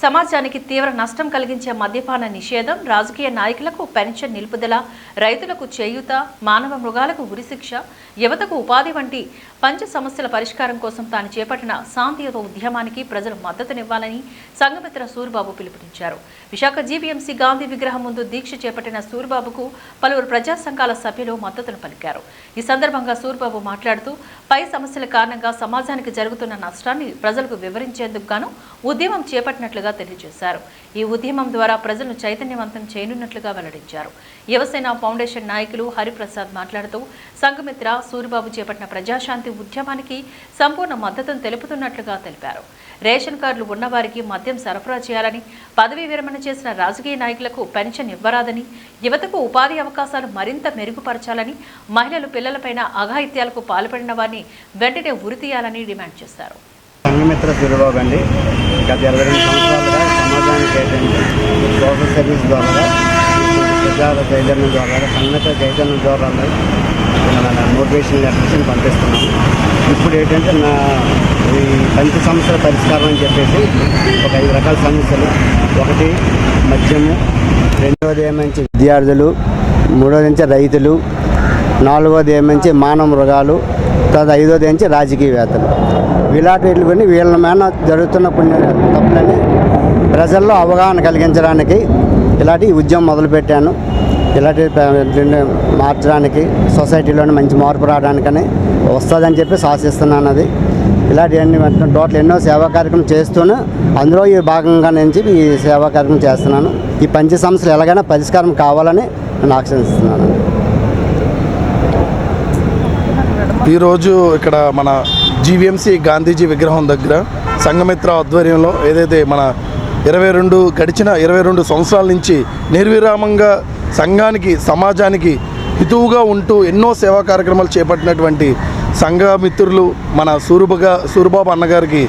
సమాజానికి తీవ్ర నష్టం కలిగించే మద్యపాన నిషేధం, రాజకీయ నాయకులకు పెన్షన్ నిలుపుదల, రైతులకు చేయూత, మానవ మృగాలకు ఉరిశిక్ష, యువతకు ఉపాధి వంటి పంచ సమస్యల పరిష్కారం కోసం తాను చేపట్టిన శాంతియుత ఉద్యమానికి ప్రజలు మద్దతునివ్వాలని సంఘమిత్ర సూరిబాబు పిలుపునిచ్చారు. విశాఖ జీవీఎంసీ గాంధీ విగ్రహం ముందు దీక్ష చేపట్టిన సూరిబాబుకు పలువురు ప్రజా సంఘాల సభ్యులు మద్దతును పలికారు. ఈ సందర్భంగా సూరిబాబు మాట్లాడుతూ పై సమస్యల కారణంగా సమాజానికి జరుగుతున్న నష్టాన్ని ప్రజలకు వివరించేందుకు గాను ఉద్యమం చేపట్టినట్లుగా తెలియజేశారు. ఈ ఉద్యమం ద్వారా ప్రజలను చైతన్యవంతం చేయనున్నట్లుగా వెల్లడించారు. యువసేన ఫౌండేషన్ నాయకులు హరిప్రసాద్ మాట్లాడుతూ సంఘమిత్ర సూరిబాబు చేపట్టిన ప్రజాశాంతి ఉద్యమానికి సంపూర్ణ మద్దతును తెలుపుతున్నట్లుగా తెలిపారు. రేషన్ కార్డులు ఉన్నవారికి మద్యం సరఫరా చేయాలని, పదవీ విరమణ చేసిన రాజకీయ నాయకులకు పెన్షన్ ఇవ్వరాదని, యువతకు ఉపాధి అవకాశాలు మరింత మెరుగుపరచాలని, మహిళలు పిల్లలపైన అఘాయిత్యాలకు పాల్పడిన వారిని వెంటనే ఉరితీయాలని డిమాండ్ చేశారు. సంఘమిత్ర సూరిబాబు అండి. గత 22 సంవత్సరాలుగా సమాజానికి సోషల్ సర్వీస్ ద్వారా, ప్రజల చైతన్యం ద్వారా, సంఘమిత్ర చైతన్యం ద్వారా మోటివేషన్ లెటర్స్ని పంపిస్తున్నాము. ఇప్పుడు ఏంటంటే ఈ పంచ సమస్యల పరిష్కారం అని చెప్పేసి ఒక 5 రకాల సమస్యలు. ఒకటి మద్యము, రెండవది ఏమంచి విద్యార్థులు, మూడవది నుంచి రైతులు, నాలుగవది ఏమంచి మానవ మృగాలు, తర్వాత 5వది నుంచి రాజకీయవేత్తలు. ఇలాంటి వీళ్ళ మీద జరుగుతున్న తప్పులని ప్రజల్లో అవగాహన కలిగించడానికి ఇలాంటి ఉద్యమం మొదలుపెట్టాను. ఇలాంటి మార్చడానికి, సొసైటీలోని మంచి మార్పు రావడానికని వస్తుందని చెప్పి ఆశిస్తున్నాను. అది ఇలాంటివన్నీ టోటల్ ఎన్నో సేవా కార్యక్రమం చేస్తూనే అందులో ఈ భాగంగా నుంచి ఈ సేవా కార్యక్రమం చేస్తున్నాను. ఈ పంచ సమస్యలు ఎలాగైనా పరిష్కారం కావాలని నేను ఆకాంక్షిస్తున్నాను. ఈరోజు ఇక్కడ మన జీవీఎంసీ గాంధీజీ విగ్రహం దగ్గర సంఘమిత్ర ఆధ్వర్యంలో ఏదైతే మన గడిచిన 22 సంవత్సరాల నుంచి నిర్విరామంగా సంఘానికి, సమాజానికి హితువుగా ఉంటూ ఎన్నో సేవా కార్యక్రమాలు చేపట్టినటువంటి సంఘమిత్రులు మన సూరిబాబు అన్నగారికి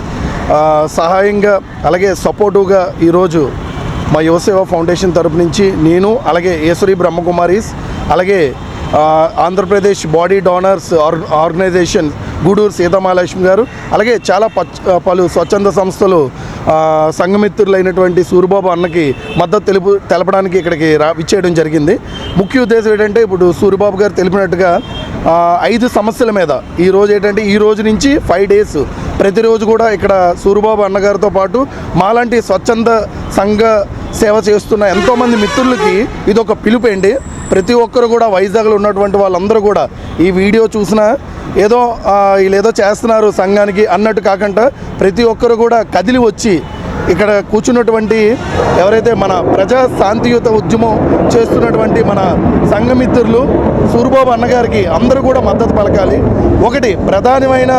సహాయంగా, అలాగే సపోర్టుగా ఈరోజు మా యువసేవ ఫౌండేషన్ తరపు నుంచి నేను, అలాగే ఈశ్వరి బ్రహ్మకుమారీస్, అలాగే Andhra Pradesh body donors organisation Gudur Sitamahalakshmi గారు, అలాగే చాలా పలు స్వచ్ఛంద సంస్థలు సంఘమిత్రులైనటువంటి సూరిబాబు అన్నకి మద్దతు తెలపడానికి ఇక్కడికి విచ్చేయడం జరిగింది. ముఖ్య ఉద్దేశం ఏంటంటే, ఇప్పుడు సూరిబాబు గారు తెలిపినట్టుగా 5 సమస్యల మీద ఈరోజు ఏంటంటే, ఈ రోజు నుంచి 5 డేస్ ప్రతిరోజు కూడా ఇక్కడ సూరిబాబు అన్నగారితో పాటు మాలాంటి స్వచ్ఛంద సంఘ సేవ చేస్తున్న ఎంతోమంది మిత్రులకి ఇది ఒక పిలుపండి. ప్రతి ఒక్కరు కూడా వైజాగ్లో ఉన్నటువంటి వాళ్ళందరూ కూడా ఈ వీడియో చూసినా ఏదో వీళ్ళేదో చేస్తున్నారు సంఘానికి అన్నట్టు కాకుండా ప్రతి ఒక్కరు కూడా కదిలి వచ్చి ఇక్కడ కూర్చున్నటువంటి ఎవరైతే మన ప్రజా శాంతియుత ఉద్యమం చేస్తున్నటువంటి మన సంఘమిత్రులు సూరిబాబు అన్నగారికి అందరూ కూడా మద్దతు పలకాలి. ఒకటి ప్రధానమైన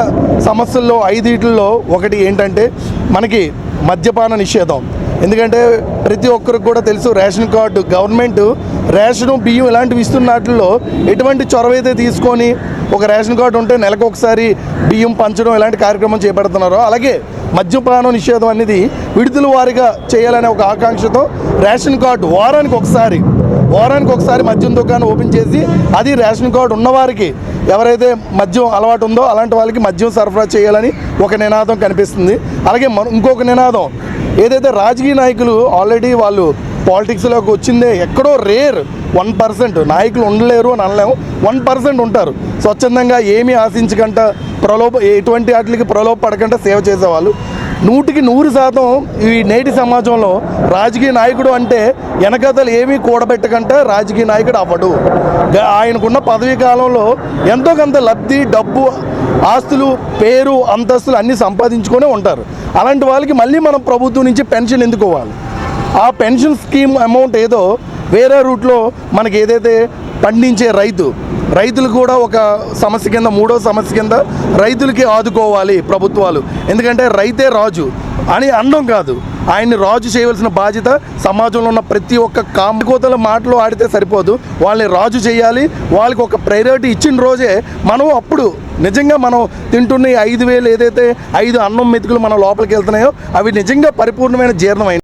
సమస్యల్లో 5 ఒకటి ఏంటంటే మనకి మద్యపాన నిషేధం. ఎందుకంటే ప్రతి ఒక్కరికి కూడా తెలుసు, రేషన్ కార్డు గవర్నమెంట్ రేషను, బియ్యం ఇలాంటివి ఇస్తున్న వాటిల్లో ఎటువంటి చొరవ అయితే తీసుకొని ఒక రేషన్ కార్డు ఉంటే నెలకు ఒకసారి బియ్యం పంచడం ఇలాంటి కార్యక్రమం చేపడుతున్నారు. అలాగే మద్యపాన నిషేధం అనేది విడుదల వారీగా చేయాలనే ఒక ఆకాంక్షతో రేషన్ కార్డు వారానికి ఒకసారి మద్యం దుకాణం ఓపెన్ చేసి అది రేషన్ కార్డు ఉన్నవారికి, ఎవరైతే మద్యం అలవాటు ఉందో అలాంటి వాళ్ళకి మద్యం సరఫరా చేయాలని ఒక నినాదం కనిపిస్తుంది. అలాగే ఇంకొక నినాదం ఏదైతే రాజకీయ నాయకులు ఆల్రెడీ వాళ్ళు పాలిటిక్స్లోకి వచ్చిందే ఎక్కడో రేర్ 1% నాయకులు ఉండలేరు అని అనలేము, 1% ఉంటారు స్వచ్ఛందంగా ఏమీ ఆశించకుండా ఎటువంటి వాటికి ప్రలోభపడకుండా సేవ చేసేవాళ్ళు. 100% ఈ నేటి సమాజంలో రాజకీయ నాయకుడు అంటే వెనకతలు ఏమీ కూడబెట్టకుండా రాజకీయ నాయకుడు అవ్వడు. ఆయనకున్న పదవీ కాలంలో ఎంతో కొంత లబ్ధి, డబ్బు, ఆస్తులు, పేరు, అంతస్తులు అన్నీ సంపాదించుకొని ఉంటారు. అలాంటి వాళ్ళకి మళ్ళీ మనం ప్రభుత్వం నుంచి పెన్షన్ ఎందుకు ఇవ్వాలి? ఆ పెన్షన్ స్కీమ్ అమౌంట్ ఏదో వేరే రూట్లో మనకి ఏదైతే పండించే రైతులు కూడా ఒక సమస్య కింద, 3వ సమస్య కింద రైతులకి ఆదుకోవాలి ప్రభుత్వాలు. ఎందుకంటే రైతే రాజు అని అనడం కాదు, ఆయన్ని రాజు చేయవలసిన బాధ్యత సమాజంలో ఉన్న ప్రతి ఒక్క కామకోతల మాటలు ఆడితే సరిపోదు, వాళ్ళని రాజు చేయాలి. వాళ్ళకి ఒక ప్రయారిటీ ఇచ్చిన రోజే మనం అప్పుడు నిజంగా మనం తింటున్న 5,000 ఏదైతే 5 అన్నం మెతుకులు మన లోపలికి వెళ్తున్నాయో అవి నిజంగా పరిపూర్ణమైన జీర్ణమైనవి.